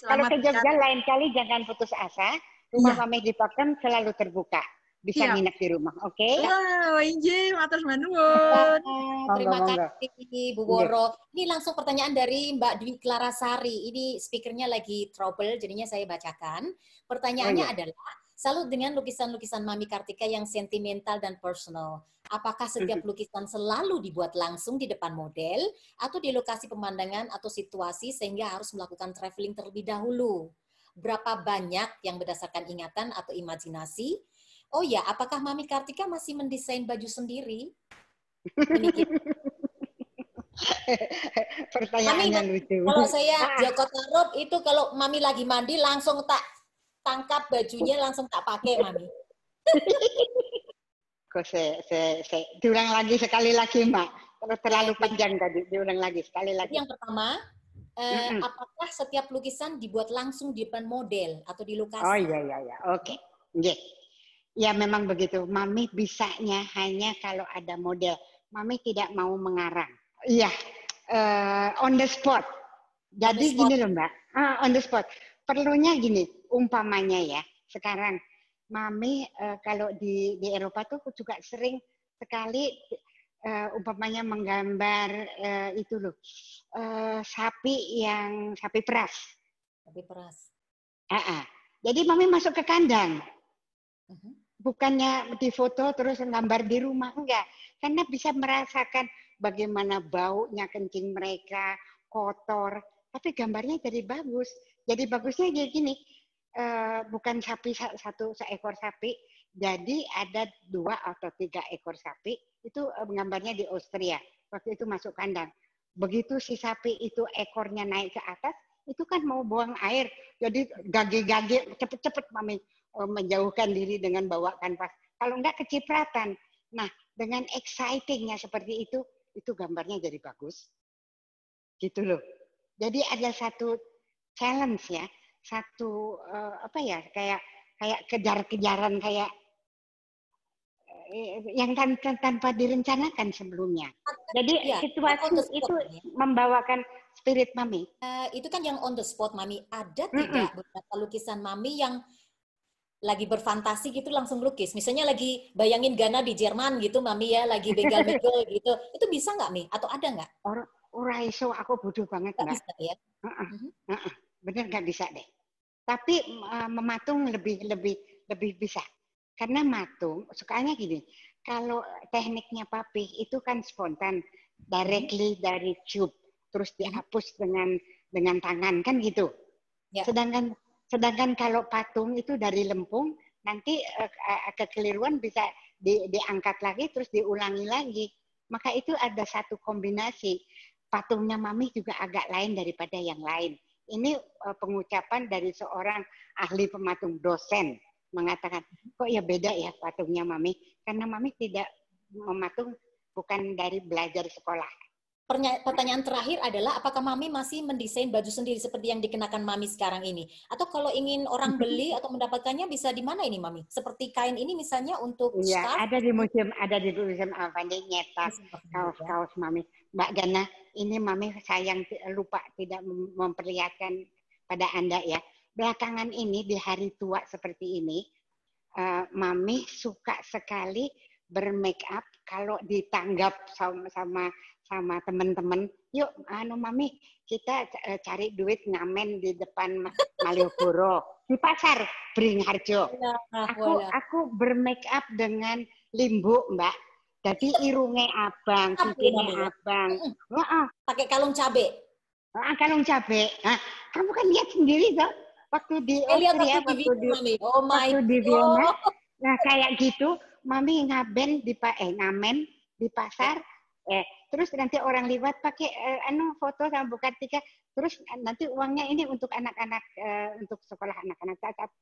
Kalau ke Jogja lain kali jangan putus asa. Rumah Mami di Pakem selalu terbuka. Bisa nginep di rumah, oke? Wow, injih, matur nuwun. Terima kasih, Bu Woro. Ini langsung pertanyaan dari Mbak Dwi Clarasari. Ini speakernya lagi trouble, jadinya saya bacakan. Pertanyaannya adalah, salut dengan lukisan-lukisan Mami Kartika yang sentimental dan personal. Apakah setiap lukisan selalu dibuat langsung di depan model atau di lokasi pemandangan atau situasi sehingga harus melakukan traveling terlebih dahulu? Berapa banyak yang berdasarkan ingatan atau imajinasi? Oh ya, apakah Mami Kartika masih mendesain baju sendiri? Pertanyaannya Mami, lucu. Kalau saya Joko Tarub itu kalau Mami lagi mandi langsung tak tangkap bajunya, langsung tak pakai, Mami. Kok saya diulang lagi sekali lagi, Mbak. Terlalu panjang tadi, diulang lagi sekali lagi. Yang pertama, apakah setiap lukisan dibuat langsung di depan model atau di lokasi? Oh iya. Oke. Ya memang begitu. Mami bisanya hanya kalau ada model. Mami tidak mau mengarang. Iya, on the spot. Jadi gini loh, Mbak. On the spot. Perlunya gini, umpamanya ya. Sekarang Mami kalau di Eropa tuh juga sering sekali umpamanya menggambar itu loh, sapi peras. Sapi peras. Jadi Mami masuk ke kandang. Bukannya difoto terus gambar di rumah, enggak. Karena bisa merasakan bagaimana baunya kencing mereka, kotor. Tapi gambarnya jadi bagus. Jadi bagusnya kayak gini. Bukan sapi seekor sapi, jadi ada 2 atau 3 ekor sapi, itu gambarnya di Austria, waktu itu masuk kandang. Begitu si sapi itu ekornya naik ke atas, itu kan mau buang air, jadi gage-gage, cepet-cepet Mami menjauhkan diri dengan bawa kanvas. Kalau enggak kecipratan. Nah, dengan excitingnya seperti itu gambarnya jadi bagus. Gitu loh. Jadi ada satu challenge ya. Satu kayak kejar-kejaran kayak yang tanpa direncanakan sebelumnya. Jadi situasi itu membawakan spirit Mami. Itu kan yang on the spot, Mami. Ada tidak beberapa lukisan Mami yang lagi berfantasi gitu langsung lukis? Misalnya lagi bayangin Ghana di Jerman gitu, Mami ya, lagi begal-begal gitu. Itu bisa nggak, Mi? Atau ada nggak? Ora iso, aku bodoh banget, Mbak. Bisa ya? Bener nggak bisa deh. Tapi mematung lebih bisa. Karena matung, sukanya gini, kalau tekniknya Papi itu kan spontan, directly dari tube, terus dihapus dengan tangan kan gitu. Ya. Sedangkan Sedangkan kalau patung itu dari lempung, nanti kekeliruan bisa diangkat lagi terus diulangi lagi. Maka itu ada satu kombinasi. Patungnya Mami juga agak lain daripada yang lain. Ini pengucapan dari seorang ahli pematung, dosen, mengatakan, kok ya beda ya patungnya Mami? Karena Mami tidak mematung, bukan dari belajar sekolah. Pertanyaan terakhir adalah, apakah Mami masih mendesain baju sendiri seperti yang dikenakan Mami sekarang ini? Atau kalau ingin orang beli atau mendapatkannya bisa di mana ini, Mami? Seperti kain ini misalnya untuk Iya, scarf? ada di museum Avandi nyetak kaos-kaos Mami. Mbak Gana, ini Mami sayang lupa tidak memperlihatkan pada Anda ya. Belakangan ini di hari tua seperti ini, Mami suka sekali bermake up kalau ditanggap sama teman-teman. Yuk, Mami, kita cari duit ngamen di depan Malioboro di pasar Beringharjo. Aku bermake up dengan limbu, Mbak. Jadi irungnya abang, pipinya abang. Pakai kalung cabe. Kalung cabe. Nah, kamu kan lihat sendiri toh waktu di Austria, waktu di Vienna. Nah, kayak gitu, Mami ngamen di pasar. Terus nanti orang liwat pakai foto sama Bu Kartika. Terus nanti uangnya ini untuk anak-anak, untuk sekolah anak-anak cacat.